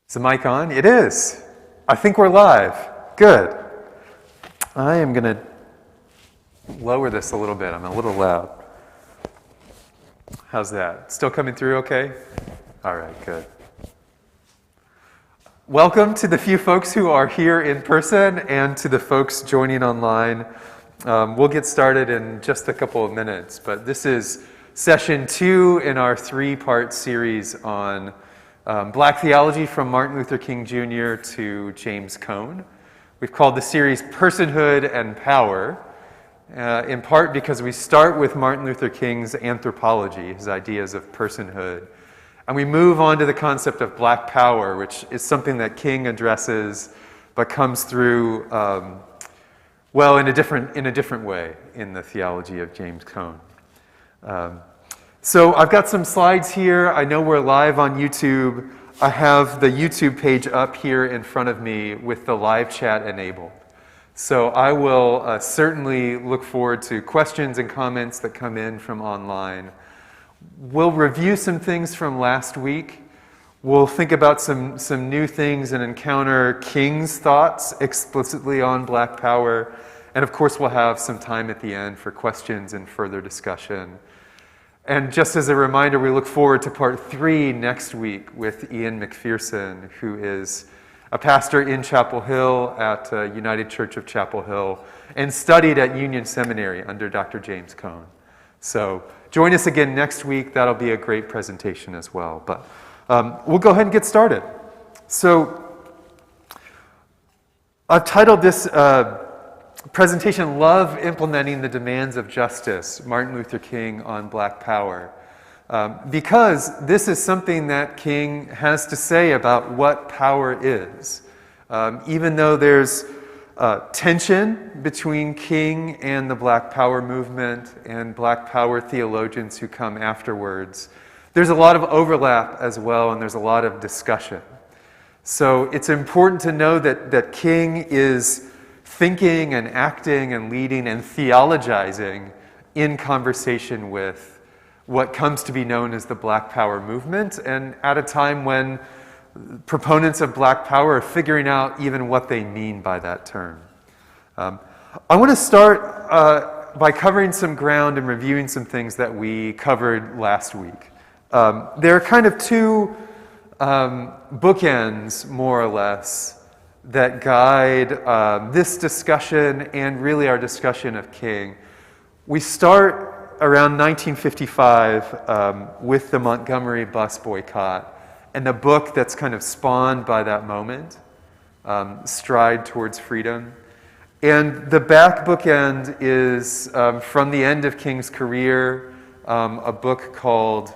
Is the mic on? It is. I think we're live. Good. I am going to lower this a little bit. I'm a little loud. How's that? Still coming through okay? All right, good. Welcome to the few folks who are here in person and to the folks joining online. We'll get started in just a couple of minutes, but this is session 2 in our 3-part series on Black theology from Martin Luther King Jr. to James Cone. We've called the series Personhood and Power, in part because we start with Martin Luther King's anthropology, his ideas of personhood, and we move on to the concept of Black power, which is something that King addresses, but comes through, in a different way in the theology of James Cone. So I've got some slides here. I know we're live on YouTube. I have the YouTube page up here in front of me with the live chat enabled. So I will certainly look forward to questions and comments that come in from online. We'll review some things from last week. We'll think about some new things and encounter King's thoughts explicitly on Black power. And of course, we'll have some time at the end for questions and further discussion. And just as a reminder, we look forward to part 3 next week with Ian McPherson, who is a pastor in Chapel Hill at United Church of Chapel Hill and studied at Union Seminary under Dr. James Cone. So join us again next week. That'll be a great presentation as well. But we'll go ahead and get started. So I've titled this presentation, Love Implementing the Demands of Justice, Martin Luther King on Black Power, because this is something that King has to say about what power is. Even though there's tension between King and the Black Power movement and Black Power theologians who come afterwards, there's a lot of overlap as well, and there's a lot of discussion. So it's important to know that King is thinking and acting and leading and theologizing in conversation with what comes to be known as the Black Power movement, and at a time when proponents of Black Power are figuring out even what they mean by that term. I want to start by covering some ground and reviewing some things that we covered last week. There are kind of 2 bookends, more or less, that guide this discussion and really our discussion of King. We start around 1955 with the Montgomery bus boycott and the book that's kind of spawned by that moment, Stride Towards Freedom. And the back bookend is from the end of King's career, a book called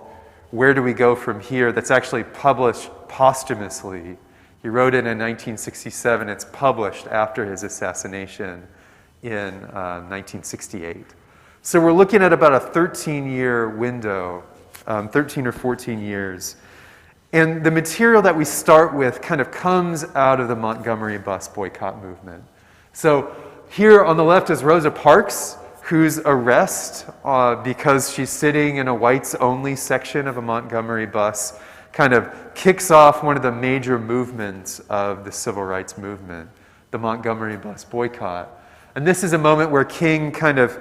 Where Do We Go From Here that's actually published posthumously. He wrote it in 1967. It's published after his assassination in 1968. So we're looking at about a 13-year window, 13 or 14 years. And the material that we start with kind of comes out of the Montgomery bus boycott movement. So here on the left is Rosa Parks, whose arrest, because she's sitting in a whites-only section of a Montgomery bus, kind of kicks off one of the major movements of the civil rights movement, the Montgomery bus boycott. And this is a moment where King kind of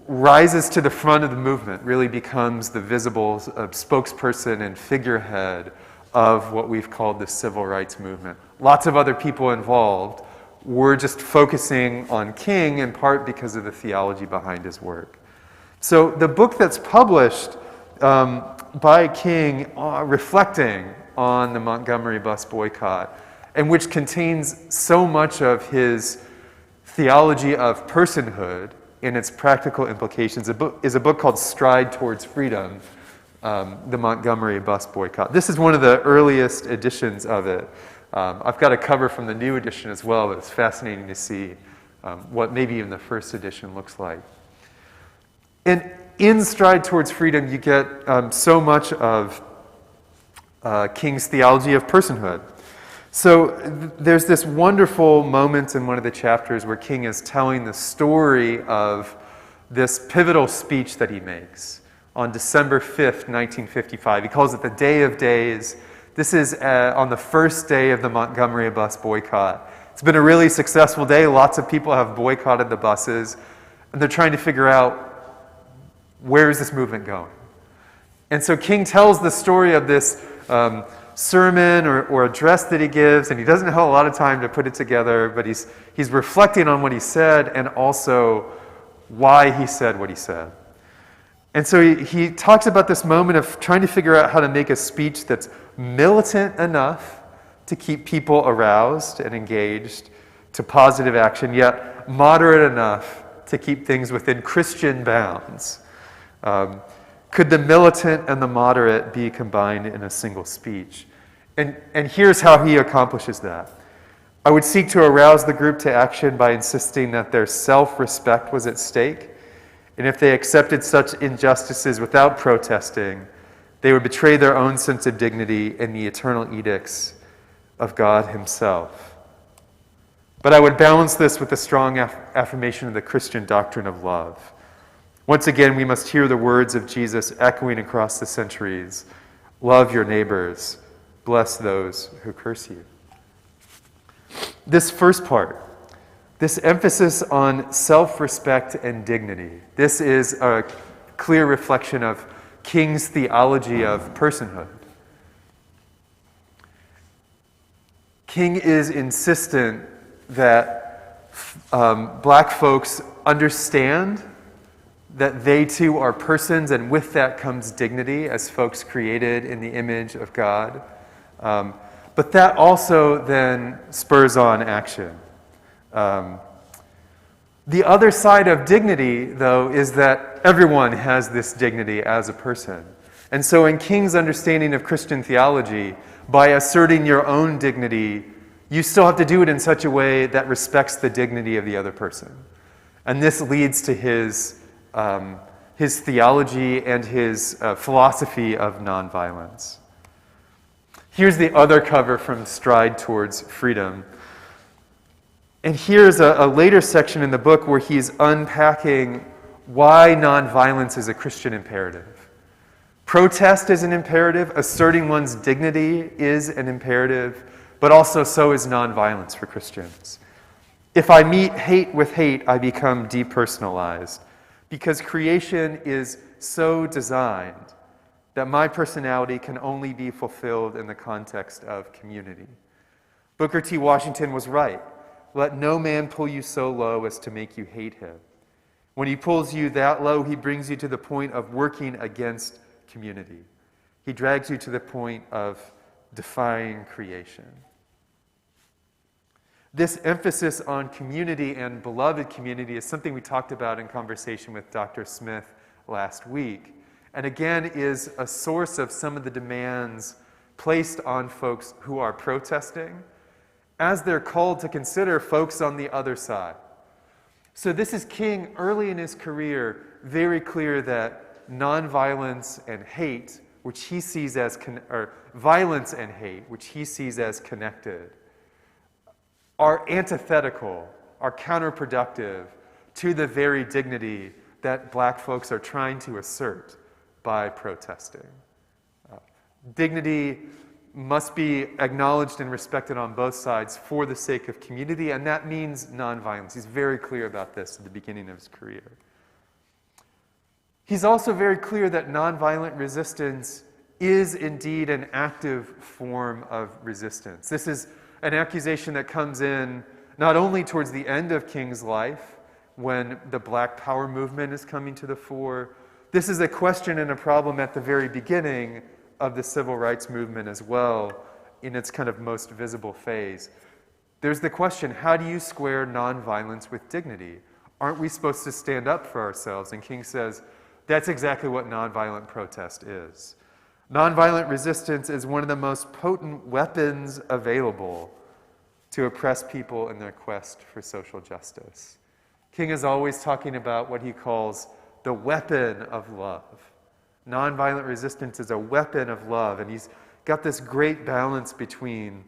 rises to the front of the movement, really becomes the visible spokesperson and figurehead of what we've called the civil rights movement. Lots of other people involved. We're just focusing on King in part because of the theology behind his work. So the book that's published by King, reflecting on the Montgomery bus boycott, and which contains so much of his theology of personhood and its practical implications, is a book called Stride Towards Freedom, the Montgomery bus boycott. This is one of the earliest editions of it. I've got a cover from the new edition as well, but it's fascinating to see what maybe even the first edition looks like. And in Stride Towards Freedom, you get so much of King's theology of personhood. So there's this wonderful moment in one of the chapters where King is telling the story of this pivotal speech that he makes on December 5th, 1955. He calls it the Day of Days, This is on the first day of the Montgomery bus boycott. It's been a really successful day. Lots of people have boycotted the buses, and they're trying to figure out, where is this movement going? And so King tells the story of this sermon or address that he gives, and he doesn't have a lot of time to put it together, but he's reflecting on what he said and also why he said what he said. And so he talks about this moment of trying to figure out how to make a speech that's militant enough to keep people aroused and engaged to positive action, yet moderate enough to keep things within Christian bounds. Could the militant and the moderate be combined in a single speech? And here's how he accomplishes that. I would seek to arouse the group to action by insisting that their self-respect was at stake, and if they accepted such injustices without protesting, they would betray their own sense of dignity and the eternal edicts of God himself. But I would balance this with a strong affirmation of the Christian doctrine of love. Once again, we must hear the words of Jesus echoing across the centuries. Love your neighbors. Bless those who curse you. This first part, this emphasis on self-respect and dignity, this is a clear reflection of King's theology of personhood. King is insistent that black folks understand that they too are persons, and with that comes dignity as folks created in the image of God. But that also then spurs on action. The other side of dignity, though, is that everyone has this dignity as a person. And so in King's understanding of Christian theology, by asserting your own dignity, you still have to do it in such a way that respects the dignity of the other person. And this leads to his theology and his philosophy of nonviolence. Here's the other cover from Stride Towards Freedom. And here's a later section in the book where he's unpacking why nonviolence is a Christian imperative. Protest is an imperative, asserting one's dignity is an imperative, but also so is nonviolence for Christians. If I meet hate with hate, I become depersonalized, because creation is so designed that my personality can only be fulfilled in the context of community. Booker T. Washington was right. Let no man pull you so low as to make you hate him. When he pulls you that low, he brings you to the point of working against community. He drags you to the point of defying creation. This emphasis on community and beloved community is something we talked about in conversation with Dr. Smith last week, and again is a source of some of the demands placed on folks who are protesting as they're called to consider folks on the other side. So this is King early in his career, very clear that nonviolence and hate, which he sees as, or violence and hate, which he sees as connected, are antithetical, are counterproductive to the very dignity that black folks are trying to assert by protesting. Dignity must be acknowledged and respected on both sides for the sake of community, and that means nonviolence. He's very clear about this at the beginning of his career. He's also very clear that nonviolent resistance is indeed an active form of resistance. This is an accusation that comes in not only towards the end of King's life, when the Black Power movement is coming to the fore. This is a question and a problem at the very beginning of the civil rights movement as well, in its kind of most visible phase. There's the question, how do you square nonviolence with dignity? Aren't we supposed to stand up for ourselves? And King says, that's exactly what nonviolent protest is. Nonviolent resistance is one of the most potent weapons available to oppress people in their quest for social justice. King is always talking about what he calls the weapon of love. Nonviolent resistance is a weapon of love, and he's got this great balance between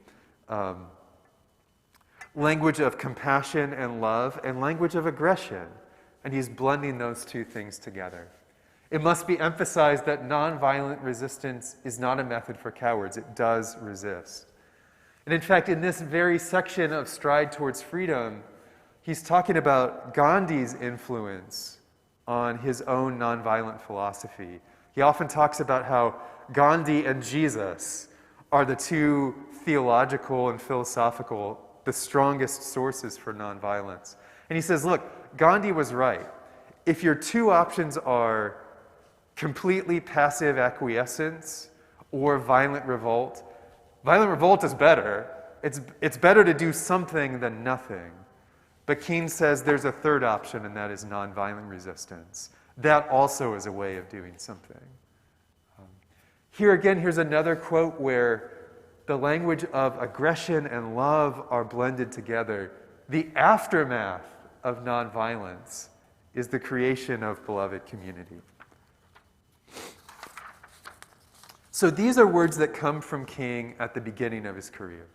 language of compassion and love and language of aggression, and he's blending those two things together. It must be emphasized that nonviolent resistance is not a method for cowards. It does resist. And in fact, in this very section of Stride Towards Freedom, he's talking about Gandhi's influence on his own nonviolent philosophy. He often talks about how Gandhi and Jesus are the two theological and philosophical, the strongest sources for nonviolence. And he says, look, Gandhi was right. If your two options are completely passive acquiescence or violent revolt is better. It's better to do something than nothing. But Keynes says there's a third option, and that is nonviolent resistance. That also is a way of doing something. Here again, here's another quote where the language of aggression and love are blended together. The aftermath of nonviolence is the creation of beloved community. So these are words that come from King at the beginning of his career,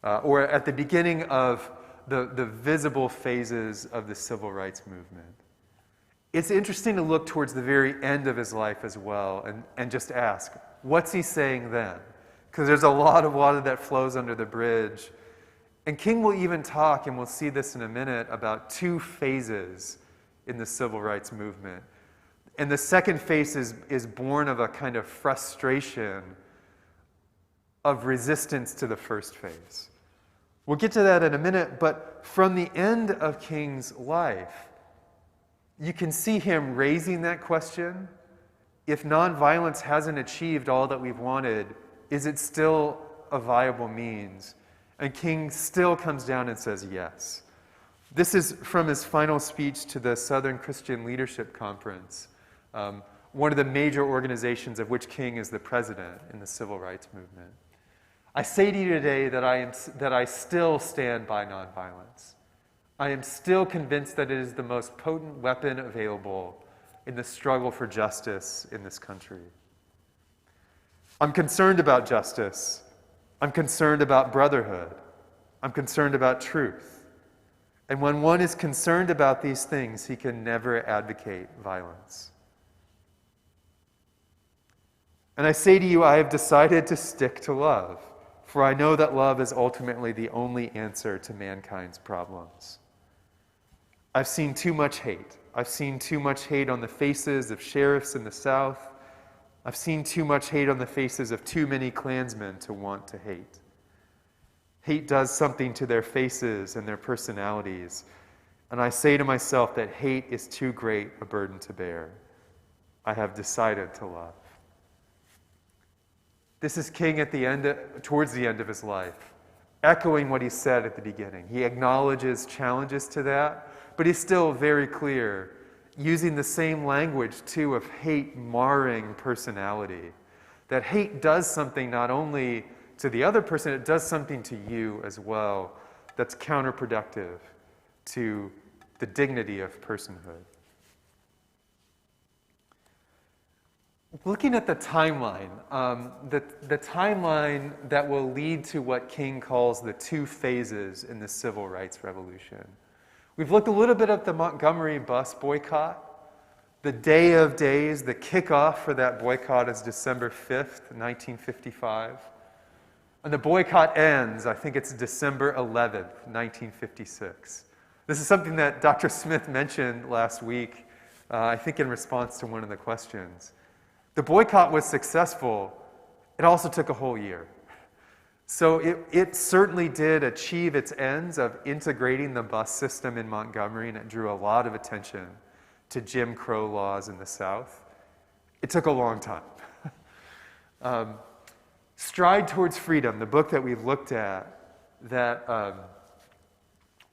or at the beginning of the visible phases of the civil rights movement. It's interesting to look towards the very end of his life as well and just ask, what's he saying then? Because there's a lot of water that flows under the bridge. And King will even talk, and we'll see this in a minute, about two phases in the civil rights movement. And the second phase is born of a kind of frustration of resistance to the first phase. We'll get to that in a minute, but from the end of King's life, you can see him raising that question. If nonviolence hasn't achieved all that we've wanted, is it still a viable means? And King still comes down and says yes. This is from his final speech to the Southern Christian Leadership Conference, one of the major organizations of which King is the president in the civil rights movement. I say to you today that I still stand by nonviolence. I am still convinced that it is the most potent weapon available in the struggle for justice in this country. I'm concerned about justice. I'm concerned about brotherhood. I'm concerned about truth. And when one is concerned about these things, he can never advocate violence. And I say to you, I have decided to stick to love, for I know that love is ultimately the only answer to mankind's problems. I've seen too much hate. I've seen too much hate on the faces of sheriffs in the South. I've seen too much hate on the faces of too many Klansmen to want to hate. Hate does something to their faces and their personalities. And I say to myself that hate is too great a burden to bear. I have decided to love. This is King at the end, towards the end of his life, echoing what he said at the beginning. He acknowledges challenges to that, but he's still very clear, using the same language, too, of hate marring personality. That hate does something not only to the other person, it does something to you as well that's counterproductive to the dignity of personhood. Looking at the timeline, the timeline that will lead to what King calls the two phases in the civil rights revolution. We've looked a little bit at the Montgomery bus boycott. The day of days, the kickoff for that boycott is December 5th, 1955. And the boycott ends, I think it's December 11th, 1956. This is something that Dr. Smith mentioned last week, I think in response to one of the questions. The boycott was successful. It also took a whole year. So it certainly did achieve its ends of integrating the bus system in Montgomery, and it drew a lot of attention to Jim Crow laws in the South. It took a long time. Stride Towards Freedom, the book that we've looked at, that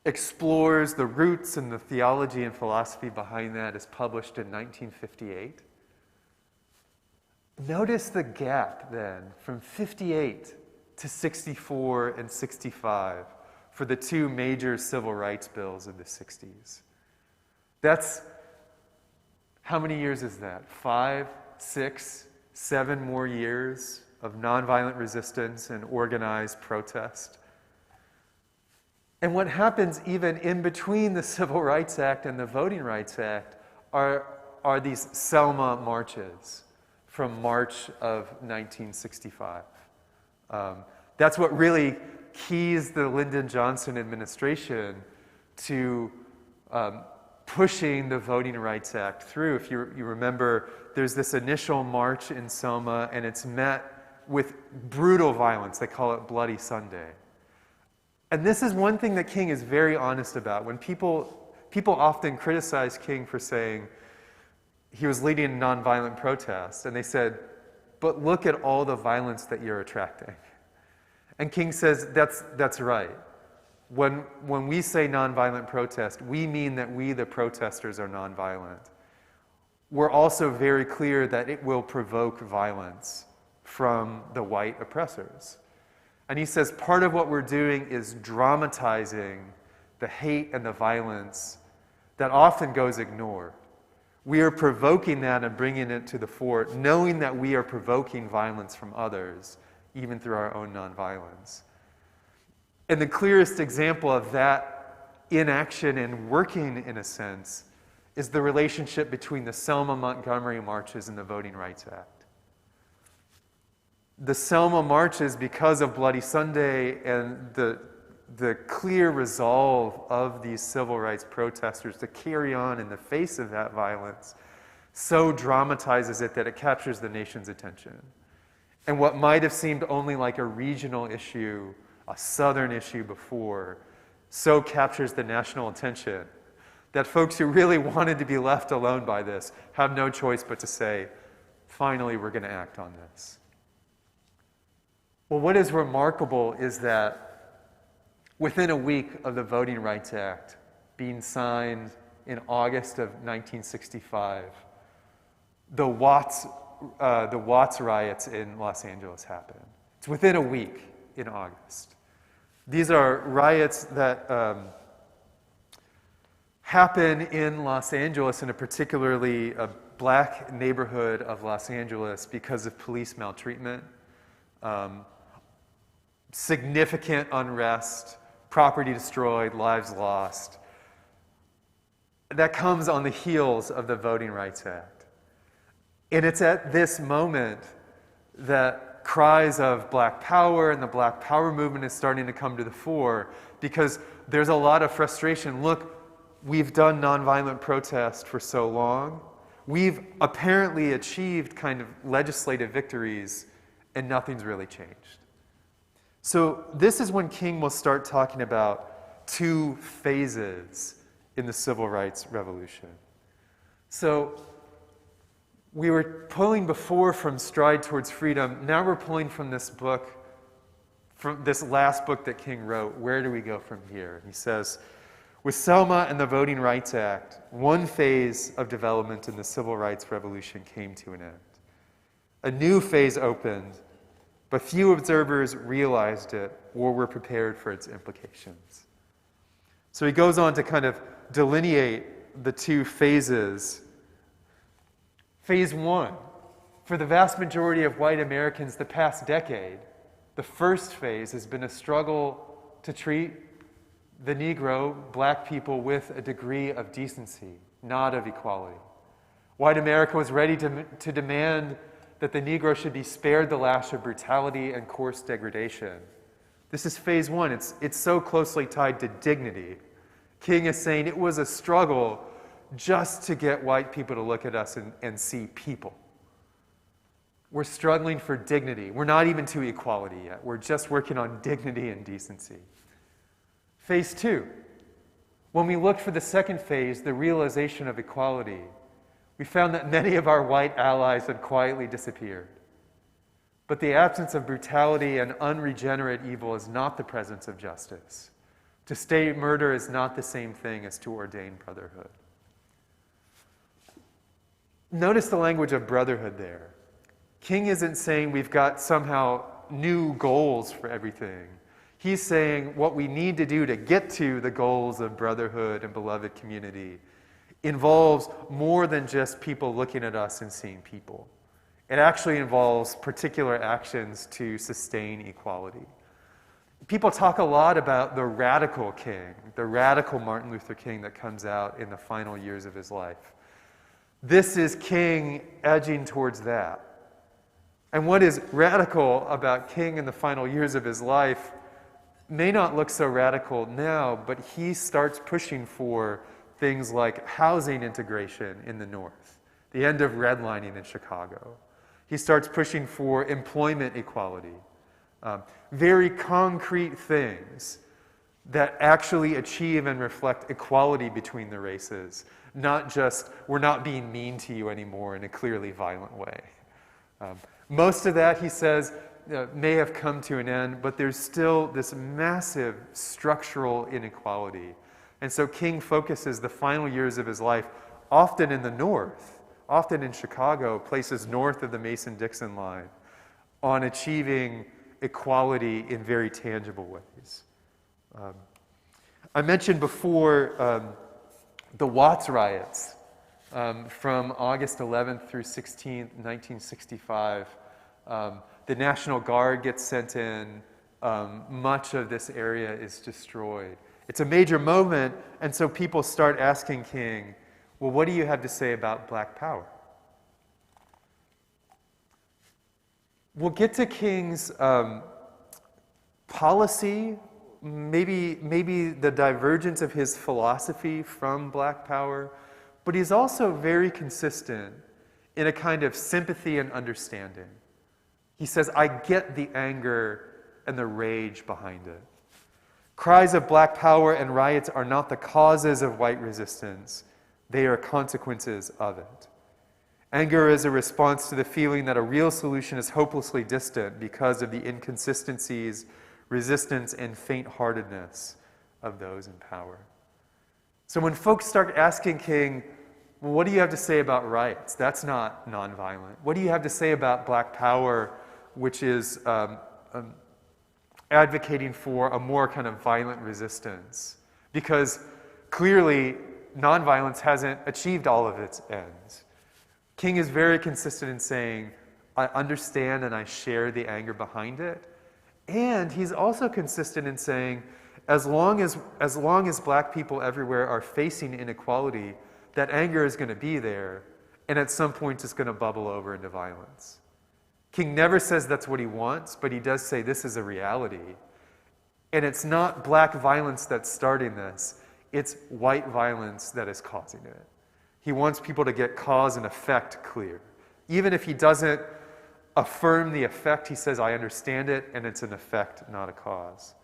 explores the roots and the theology and philosophy behind that, is published in 1958. Notice the gap then from 58 to 64 and 65 for the two major civil rights bills of the 60s. That's, how many years is that? 5, 6, 7 more years of nonviolent resistance and organized protest. And what happens even in between the Civil Rights Act and the Voting Rights Act are are these Selma marches from March of 1965. That's what really keys the Lyndon Johnson administration to pushing the Voting Rights Act through. If you remember, there's this initial march in Selma, and it's met with brutal violence. They call it Bloody Sunday. And this is one thing that King is very honest about. When people often criticize King for saying he was leading a nonviolent protest, and they said, but look at all the violence that you're attracting. And King says, that's right. When we say nonviolent protest, we mean that we, the protesters, are nonviolent. We're also very clear that it will provoke violence from the white oppressors. And he says part of what we're doing is dramatizing the hate and the violence that often goes ignored. We are provoking that and bringing it to the fore, knowing that we are provoking violence from others, even through our own nonviolence. And the clearest example of that inaction and working, in a sense, is the relationship between the Selma-Montgomery marches and the Voting Rights Act. The Selma marches, because of Bloody Sunday and the clear resolve of these civil rights protesters to carry on in the face of that violence, so dramatizes it that it captures the nation's attention. And what might have seemed only like a regional issue, a southern issue before, so captures the national attention that folks who really wanted to be left alone by this have no choice but to say, finally, we're going to act on this. Well, what is remarkable is that within a week of the Voting Rights Act being signed in August of 1965, the Watts riots in Los Angeles happened. It's within a week in August. These are riots that happen in Los Angeles, in a particularly black neighborhood of Los Angeles, because of police maltreatment. Significant unrest, property destroyed, lives lost. That comes on the heels of the Voting Rights Act. And it's at this moment that cries of Black Power and the Black Power movement is starting to come to the fore, because there's a lot of frustration. Look, we've done nonviolent protest for so long. We've apparently achieved kind of legislative victories, and nothing's really changed. So this is when King will start talking about two phases in the civil rights revolution. So we were pulling before from Stride Towards Freedom. Now we're pulling from this book, from this last book that King wrote. Where do we go from here? He says, with Selma and the Voting Rights Act, one phase of development in the civil rights revolution came to an end. A new phase opened, but few observers realized it or were prepared for its implications. So he goes on to kind of delineate the two phases. Phase one, for the vast majority of white Americans the past decade, the first phase has been a struggle to treat the Negro, black people, with a degree of decency, not of equality. White America was ready to demand that the Negro should be spared the lash of brutality and coarse degradation. This is phase one. It's so closely tied to dignity. King is saying it was a struggle just to get white people to look at us and see people. We're struggling for dignity. We're not even to equality yet. We're just working on dignity and decency. Phase two. When we looked for the second phase, the realization of equality, we found that many of our white allies had quietly disappeared. But the absence of brutality and unregenerate evil is not the presence of justice. To state murder is not the same thing as to ordain brotherhood. Notice the language of brotherhood there. King isn't saying we've got somehow new goals for everything. He's saying what we need to do to get to the goals of brotherhood and beloved community involves more than just people looking at us and seeing people. It actually involves particular actions to sustain equality. People talk a lot about the radical King, the radical Martin Luther King that comes out in the final years of his life. This is King edging towards that. And what is radical about King in the final years of his life may not look so radical now, but he starts pushing for things like housing integration in the North, the end of redlining in Chicago. He starts pushing for employment equality, very concrete things that actually achieve and reflect equality between the races, not just, we're not being mean to you anymore in a clearly violent way. Most of that, he says, may have come to an end, but there's still this massive structural inequality. And so King focuses the final years of his life often in the North, often in Chicago, places north of the Mason-Dixon line, on achieving equality in very tangible ways. I mentioned before the Watts riots from August 11th through 16th, 1965. The National Guard gets sent in. Much of this area is destroyed. It's a major moment, and so people start asking King, well, what do you have to say about Black power? We'll get to King's policy, maybe the divergence of his philosophy from Black power, but he's also very consistent in a kind of sympathy and understanding. He says, I get the anger and the rage behind it. Cries of Black power and riots are not the causes of white resistance. They are consequences of it. Anger is a response to the feeling that a real solution is hopelessly distant because of the inconsistencies, resistance, and faint-heartedness of those in power. So when folks start asking King, well, what do you have to say about riots? That's not nonviolent. What do you have to say about Black power, which is advocating for a more kind of violent resistance? Because clearly, nonviolence hasn't achieved all of its ends. King is very consistent in saying, I understand and I share the anger behind it. And he's also consistent in saying, as long as Black people everywhere are facing inequality, that anger is going to be there, and at some point it's going to bubble over into violence. King never says that's what he wants, but he does say this is a reality. And it's not Black violence that's starting this, it's white violence that is causing it. He wants people to get cause and effect clear. Even if he doesn't affirm the effect, he says, I understand it, and it's an effect, not a cause.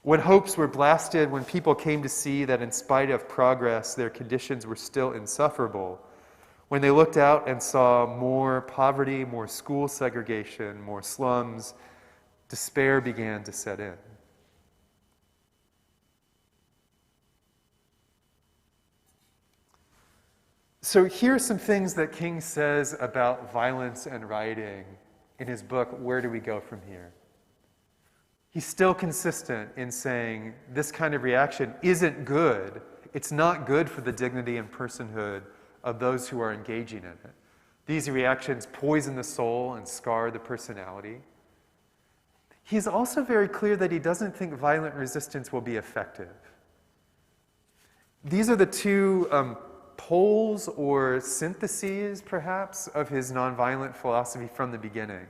When hopes were blasted, when people came to see that in spite of progress, their conditions were still insufferable, when they looked out and saw more poverty, more school segregation, more slums, despair began to set in. So here are some things that King says about violence and rioting in his book, Where Do We Go From Here? He's still consistent in saying this kind of reaction isn't good. It's not good for the dignity and personhood of those who are engaging in it. These reactions poison the soul and scar the personality. He's also very clear that he doesn't think violent resistance will be effective. These are the two poles or syntheses, perhaps, of his nonviolent philosophy from the beginning.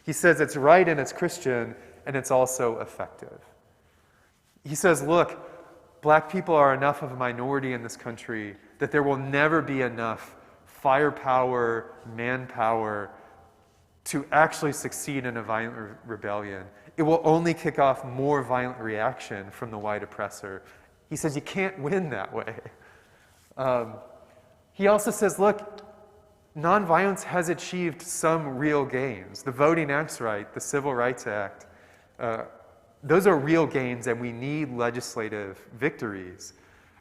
He says it's right and it's Christian, and it's also effective. He says, look, Black people are enough of a minority in this country that there will never be enough firepower, manpower to actually succeed in a violent rebellion. It will only kick off more violent reaction from the white oppressor. He says you can't win that way. He also says, look, nonviolence has achieved some real gains. The Voting Acts Right, the Civil Rights Act, those are real gains, and we need legislative victories.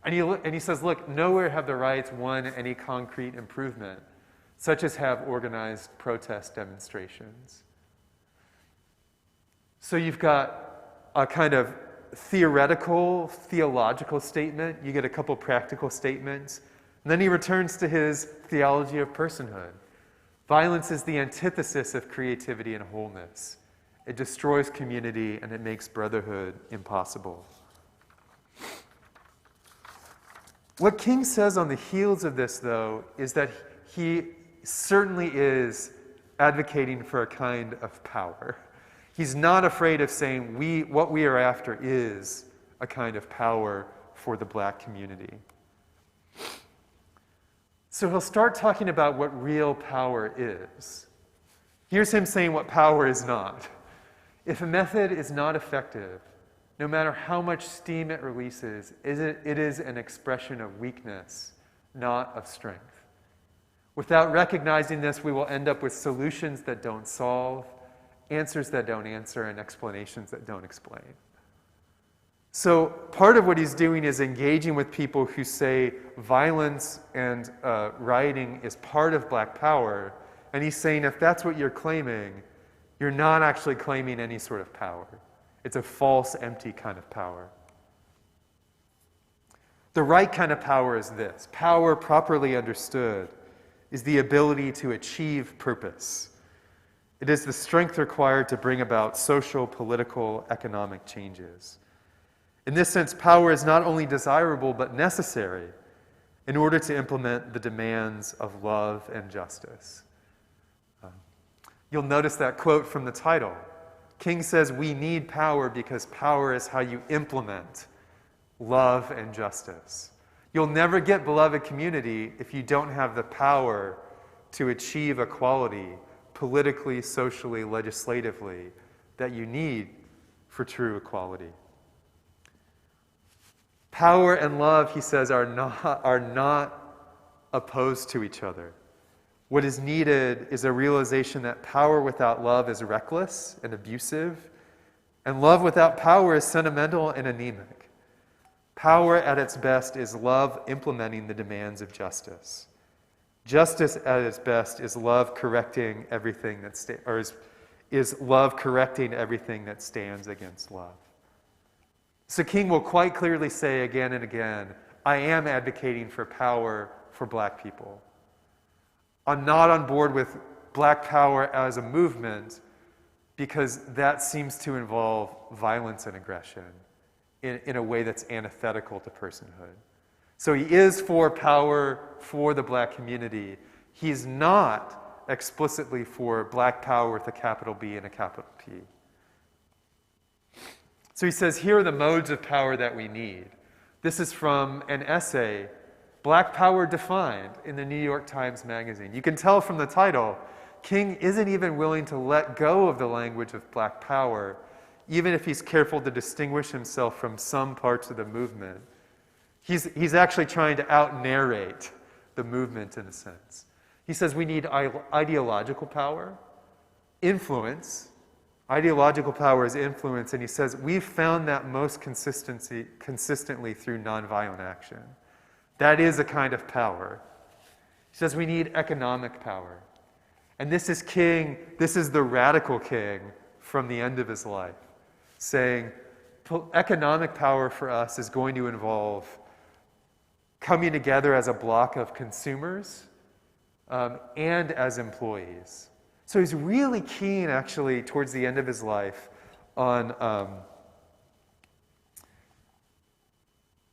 And he says, look, nowhere have the riots won any concrete improvement, such as have organized protest demonstrations. So you've got a kind of theoretical, theological statement. You get a couple practical statements. And then he returns to his theology of personhood. Violence is the antithesis of creativity and wholeness. It destroys community and it makes brotherhood impossible. What King says on the heels of this, though, is that he certainly is advocating for a kind of power. He's not afraid of saying what we are after is a kind of power for the black community. So he'll start talking about what real power is. Here's him saying what power is not. If a method is not effective, no matter how much steam it releases, it is an expression of weakness, not of strength. Without recognizing this, we will end up with solutions that don't solve, answers that don't answer, and explanations that don't explain. So part of what he's doing is engaging with people who say violence and rioting is part of black power, and he's saying if that's what you're claiming, you're not actually claiming any sort of power. It's a false, empty kind of power. The right kind of power is this. Power, properly understood, is the ability to achieve purpose. It is the strength required to bring about social, political, economic changes. In this sense, power is not only desirable but necessary in order to implement the demands of love and justice. You'll notice that quote from the title. King says we need power because power is how you implement love and justice. You'll never get beloved community if you don't have the power to achieve equality politically, socially, legislatively that you need for true equality. Power and love, he says, are not opposed to each other. What is needed is a realization that power without love is reckless and abusive, and love without power is sentimental and anemic. Power at its best is love implementing the demands of justice. Justice at its best is love correcting everything is love correcting everything that stands against love. So King will quite clearly say again and again, I am advocating for power for black people. I'm not on board with black power as a movement because that seems to involve violence and aggression in a way that's antithetical to personhood. So he is for power for the black community. He's not explicitly for black power with a capital B and a capital P. So he says, here are the modes of power that we need. This is from an essay, Black Power Defined, in the New York Times Magazine. You can tell from the title, King isn't even willing to let go of the language of black power, even if he's careful to distinguish himself from some parts of the movement. He's actually trying to out-narrate the movement in a sense. He says we need ideological power, influence. Ideological power is influence, and he says we've found that most consistently through nonviolent action. That is a kind of power. He says we need economic power. And this is King, this is the radical King from the end of his life, saying economic power for us is going to involve coming together as a block of consumers and as employees. So he's really keen, actually, towards the end of his life on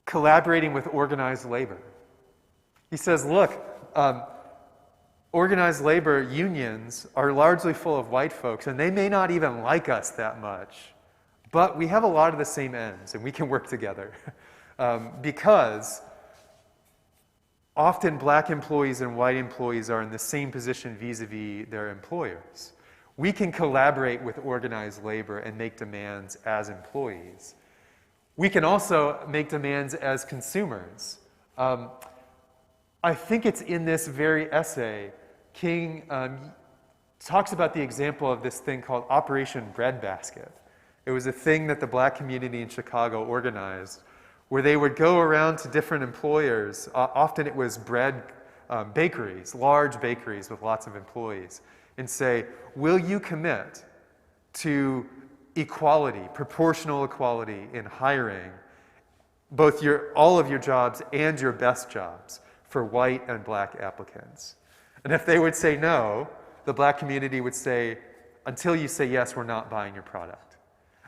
collaborating with organized labor. He says, look, organized labor unions are largely full of white folks, and they may not even like us that much, but we have a lot of the same ends, and we can work together. Because often black employees and white employees are in the same position vis-a-vis their employers. We can collaborate with organized labor and make demands as employees. We can also make demands as consumers. I think it's in this very essay, King talks about the example of this thing called Operation Breadbasket. It was a thing that the black community in Chicago organized, where they would go around to different employers. Often it was bread bakeries, large bakeries with lots of employees, and say, will you commit to equality, proportional equality in hiring both all of your jobs and your best jobs for white and black applicants? And if they would say no, the black community would say, until you say yes, we're not buying your product.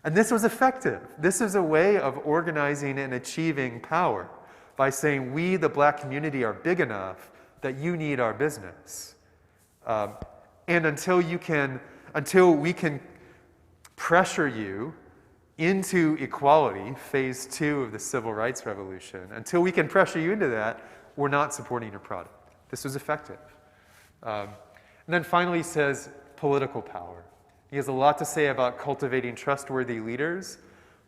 And this was effective. This is a way of organizing and achieving power. by saying we, the black community, are big enough that you need our business. And until we can pressure you into equality, phase 2 of the civil rights revolution, until we can pressure you into that, we're not supporting your product. This was effective. And then finally he says political power. He has a lot to say about cultivating trustworthy leaders,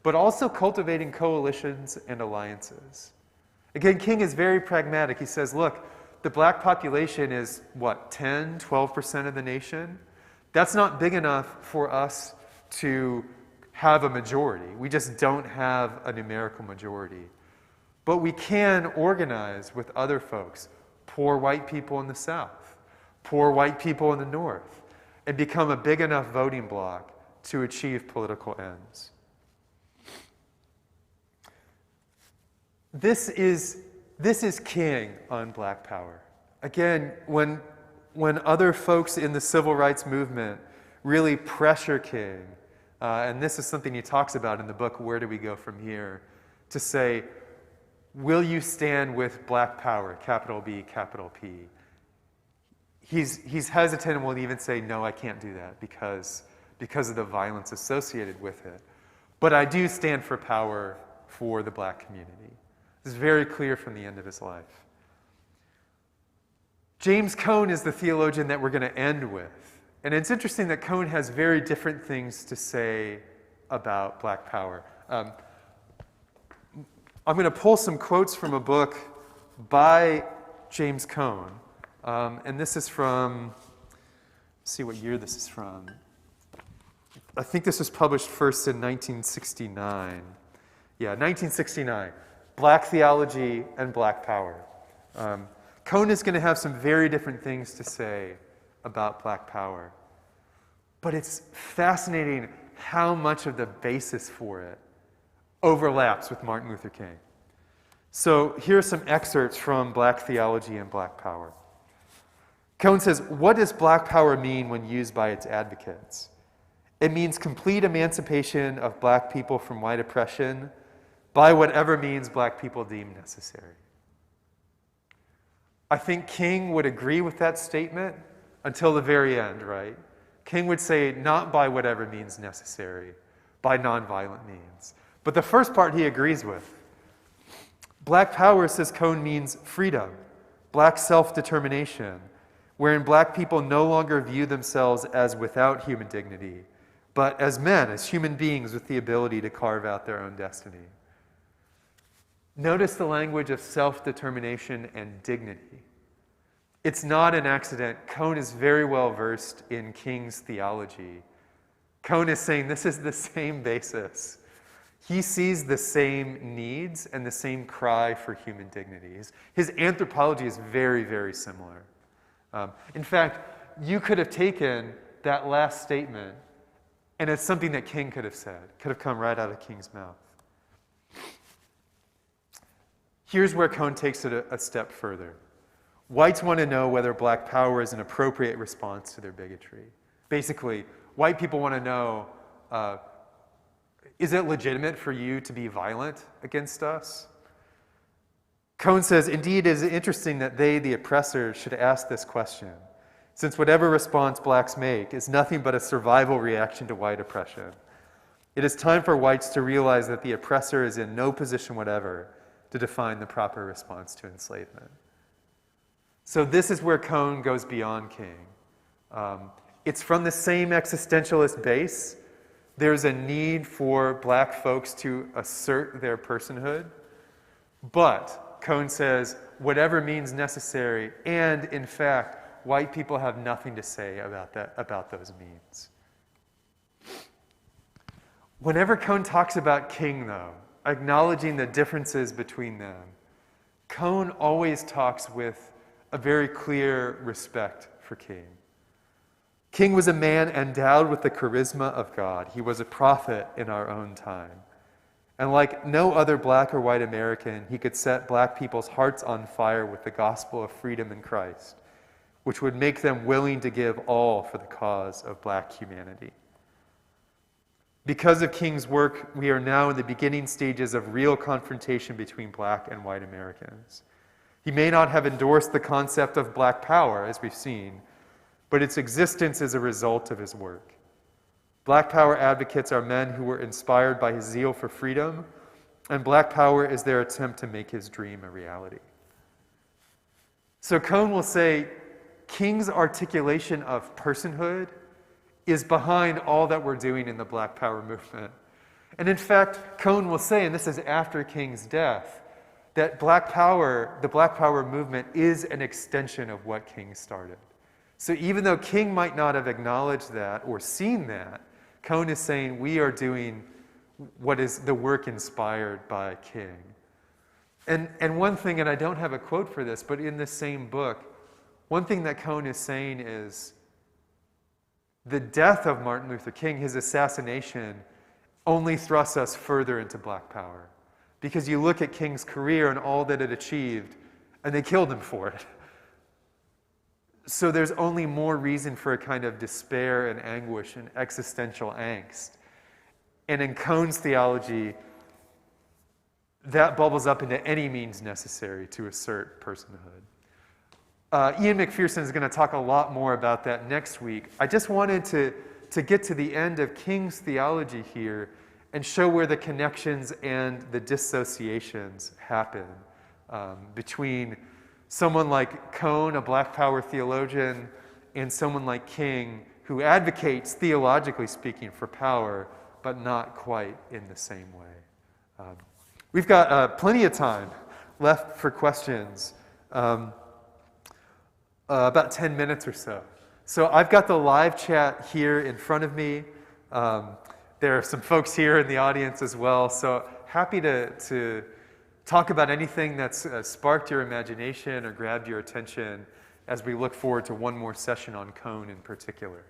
but also cultivating coalitions and alliances. Again, King is very pragmatic. He says, look, the black population is, 10, 12% of the nation? That's not big enough for us to have a majority. We just don't have a numerical majority. But we can organize with other folks, poor white people in the South, poor white people in the North, and become a big enough voting bloc to achieve political ends. This is King on black power. Again, when other folks in the civil rights movement really pressure King, and this is something he talks about in the book, Where Do We Go From Here, to say, will you stand with black power, capital B, capital P? He's hesitant and will even say, no, I can't do that because of the violence associated with it. But I do stand for power for the black community. This is very clear from the end of his life. James Cone is the theologian that we're going to end with. And it's interesting that Cone has very different things to say about black power. I'm going to pull some quotes from a book by James Cone. And this is from, let's see what year this is from. I think this was published first in 1969. Yeah, 1969. Black Theology and Black Power. Cone is going to have some very different things to say about black power. But it's fascinating how much of the basis for it overlaps with Martin Luther King. So here are some excerpts from Black Theology and Black Power. Cone says, what does black power mean when used by its advocates? It means complete emancipation of black people from white oppression by whatever means black people deem necessary. I think King would agree with that statement until the very end, right? King would say, not by whatever means necessary, by nonviolent means. But the first part he agrees with. Black power, says Cone, means freedom, black self-determination, wherein black people no longer view themselves as without human dignity, but as men, as human beings with the ability to carve out their own destiny. Notice the language of self-determination and dignity. It's not an accident. Cone is very well versed in King's theology. Cone is saying this is the same basis. He sees the same needs and the same cry for human dignities. His anthropology is very, very similar. In fact, you could have taken that last statement and it's something that King could have said, could have come right out of King's mouth. Here's where Cone takes it a step further. Whites want to know whether black power is an appropriate response to their bigotry. Basically, white people want to know, is it legitimate for you to be violent against us? Cone says, indeed, it is interesting that they, the oppressors, should ask this question, since whatever response blacks make is nothing but a survival reaction to white oppression. It is time for whites to realize that the oppressor is in no position whatever to define the proper response to enslavement. So this is where Cone goes beyond King. It's from the same existentialist base. There's a need for black folks to assert their personhood. But Cone says, whatever means necessary, and in fact, white people have nothing to say about those means. Whenever Cone talks about King, though, acknowledging the differences between them, Cone always talks with a very clear respect for King. King was a man endowed with the charisma of God. He was a prophet in our own time. And like no other black or white American, he could set black people's hearts on fire with the gospel of freedom in Christ, which would make them willing to give all for the cause of black humanity. Because of King's work, we are now in the beginning stages of real confrontation between black and white Americans. He may not have endorsed the concept of black power, as we've seen, but its existence is a result of his work. Black power advocates are men who were inspired by his zeal for freedom, and black power is their attempt to make his dream a reality. So Cone will say, King's articulation of personhood is behind all that we're doing in the black power movement. And in fact, Cone will say, and this is after King's death, that the black power movement is an extension of what King started. So even though King might not have acknowledged that or seen that, Cone is saying we are doing what is the work inspired by King. And one thing, and I don't have a quote for this, but in the same book, one thing that Cone is saying is the death of Martin Luther King, his assassination, only thrusts us further into black power. Because you look at King's career and all that it achieved, and they killed him for it. So there's only more reason for a kind of despair and anguish and existential angst. And in Cone's theology, that bubbles up into any means necessary to assert personhood. Ian McPherson is going to talk a lot more about that next week. I just wanted to get to the end of King's theology here and show where the connections and the dissociations happen between someone like Cone, a black power theologian, and someone like King, who advocates, theologically speaking, for power, but not quite in the same way. We've got plenty of time left for questions, about 10 minutes or so. So I've got the live chat here in front of me. There are some folks here in the audience as well, so happy to talk about anything that's sparked your imagination or grabbed your attention as we look forward to one more session on Cone in particular.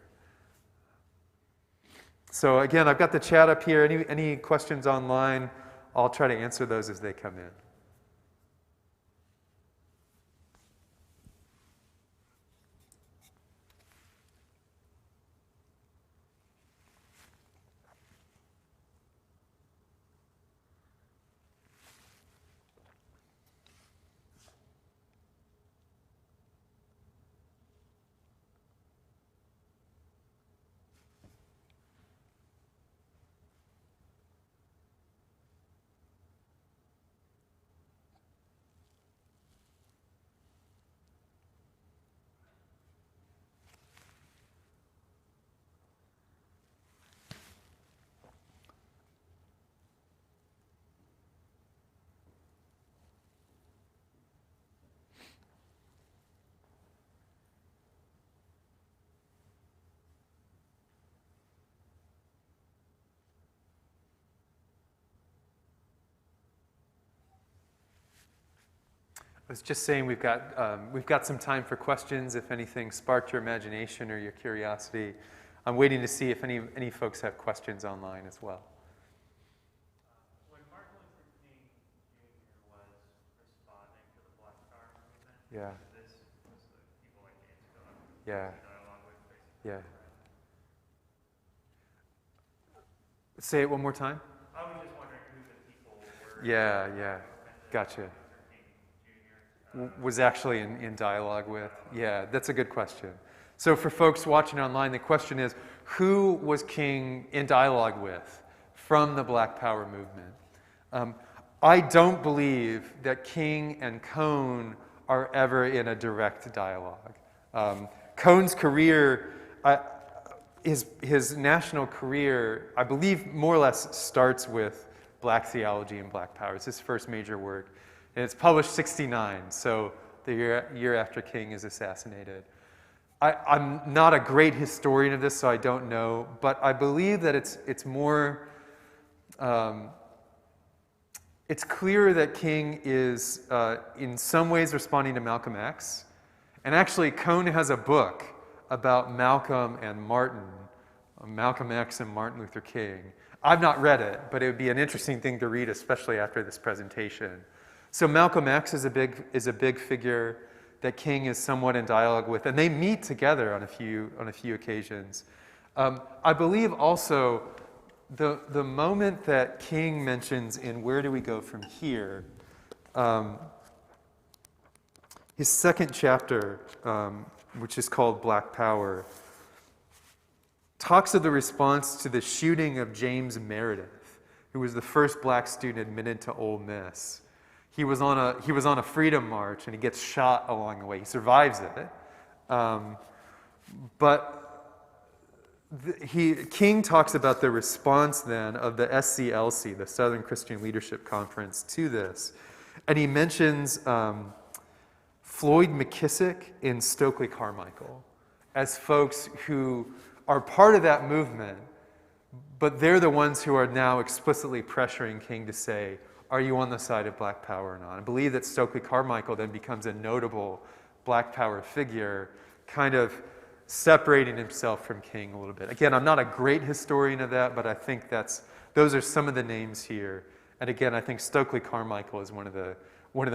So again, I've got the chat up here. Any questions online? I'll try to answer those as they come in. I was just saying we've got some time for questions if anything sparked your imagination or your curiosity. I'm waiting to see if any folks have questions online as well. When Martin Luther King Jr. was responding to the Black Power movement, Yeah. this was the people like James Phillips Yeah. dialogue with, basically. Yeah. Say it one more time. I was just wondering who the people were. Yeah. Gotcha. Was actually in dialogue with? Yeah, that's a good question. So for folks watching online, the question is, who was King in dialogue with from the Black Power movement? I don't believe that King and Cone are ever in a direct dialogue. Cone's career, his national career, I believe more or less starts with black theology and black power. It's his first major work. And it's published 1969, so the year after King is assassinated. I'm not a great historian of this, so I don't know, but I believe that it's more, it's clear that King is in some ways responding to Malcolm X. And actually, Cone has a book about Malcolm and Martin, Malcolm X and Martin Luther King. I've not read it, but it would be an interesting thing to read, especially after this presentation. So Malcolm X is a big figure that King is somewhat in dialogue with, and they meet together on a few occasions. I believe also the moment that King mentions in Where Do We Go From Here, his second chapter, which is called Black Power, talks of the response to the shooting of James Meredith, who was the first black student admitted to Ole Miss. He was on a freedom march, and he gets shot along the way. He survives it, but King talks about the response then of the SCLC, the Southern Christian Leadership Conference, to this, and he mentions Floyd McKissick and Stokely Carmichael as folks who are part of that movement, but they're the ones who are now explicitly pressuring King to say, are you on the side of Black Power or not? I believe that Stokely Carmichael then becomes a notable Black Power figure, kind of separating himself from King a little bit. Again, I'm not a great historian of that, but I think those are some of the names here. And again, I think Stokely Carmichael is one of the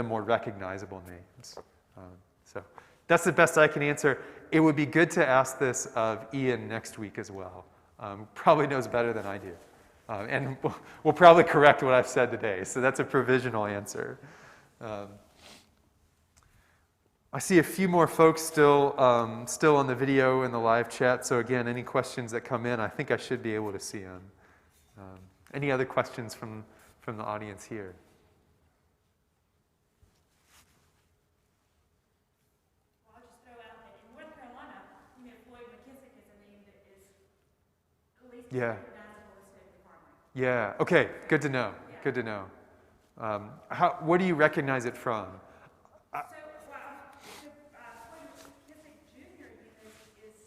more recognizable names. So that's the best I can answer. It would be good to ask this of Ian next week as well. Probably knows better than I do. And we'll probably correct what I've said today. So that's a provisional answer. I see a few more folks still on the video and the live chat. So again, any questions that come in, I think I should be able to see them. Any other questions from the audience here? Well, I'll just throw out that in North Carolina, Floyd McKissick is a name that is at least recognizable as Stokely Carmichael. Yeah. Okay. Good to know. Yeah. Good to know. What do you recognize it from? Floyd McKissick Jr. is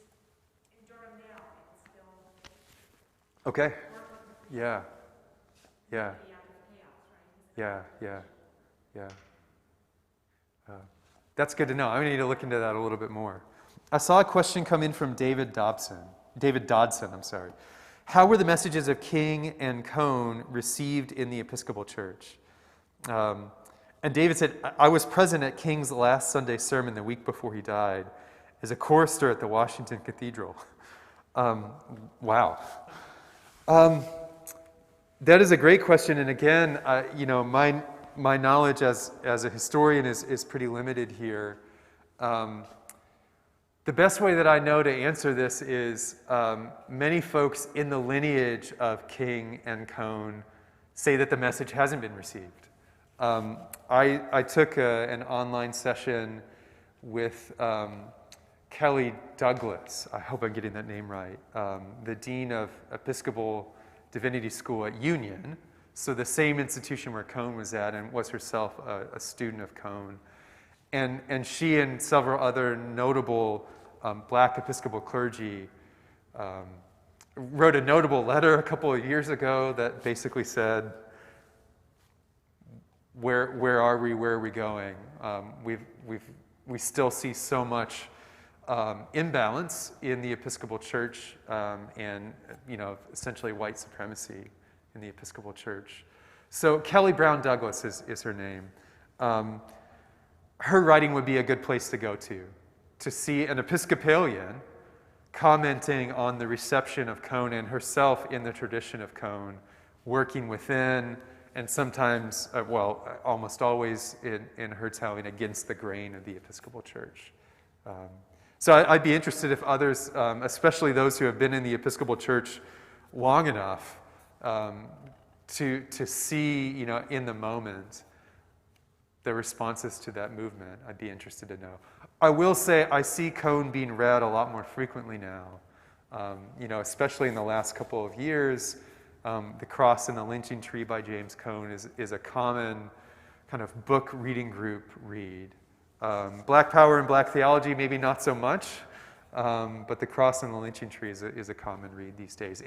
in Durham now and still Okay. working with Yeah. Yeah. the out of chaos, right? Yeah. That's good to know. I need to look into that a little bit more. I saw a question come in from David Dodson. How were the messages of King and Cone received in the Episcopal Church? And David said, I was present at King's last Sunday sermon the week before he died as a chorister at the Washington Cathedral. Wow. That is a great question, and again, my knowledge as a historian is pretty limited here. The best way that I know to answer this is many folks in the lineage of King and Cone say that the message hasn't been received. I took an online session with Kelly Douglas, I hope I'm getting that name right, the Dean of Episcopal Divinity School at Union, so the same institution where Cone was at, and was herself a student of Cone. And she and several other notable black Episcopal clergy wrote a notable letter a couple of years ago that basically said, where are we, where are we going? We still see so much imbalance in the Episcopal Church and essentially white supremacy in the Episcopal Church. So Kelly Brown Douglas is her name. Her writing would be a good place to go to see an Episcopalian commenting on the reception of Cone and herself in the tradition of Cone, working within and sometimes, almost always in her telling, against the grain of the Episcopal Church. So I'd be interested if others, especially those who have been in the Episcopal Church long enough, to see, in the moment, the responses to that movement. I'd be interested to know. I will say I see Cone being read a lot more frequently now, especially in the last couple of years. The Cross and the Lynching Tree by James Cone is a common kind of book reading group read. Black Power and Black Theology, maybe not so much, but The Cross and the Lynching Tree is a common read these days,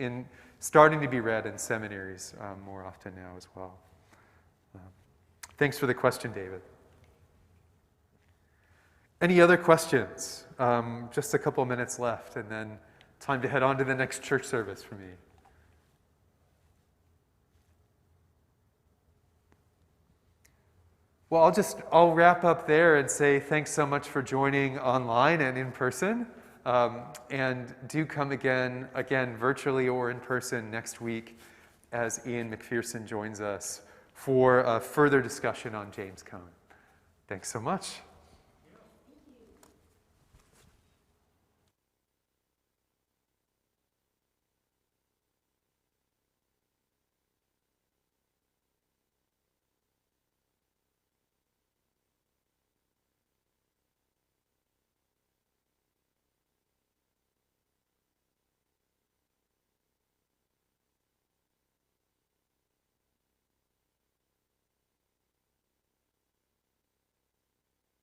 starting to be read in seminaries more often now as well. Thanks for the question, David. Any other questions? Just a couple minutes left, and then time to head on to the next church service for me. Well, I'll wrap up there and say thanks so much for joining online and in person. And do come again, virtually or in person next week as Ian McPherson joins us for a further discussion on James Cone. Thanks so much.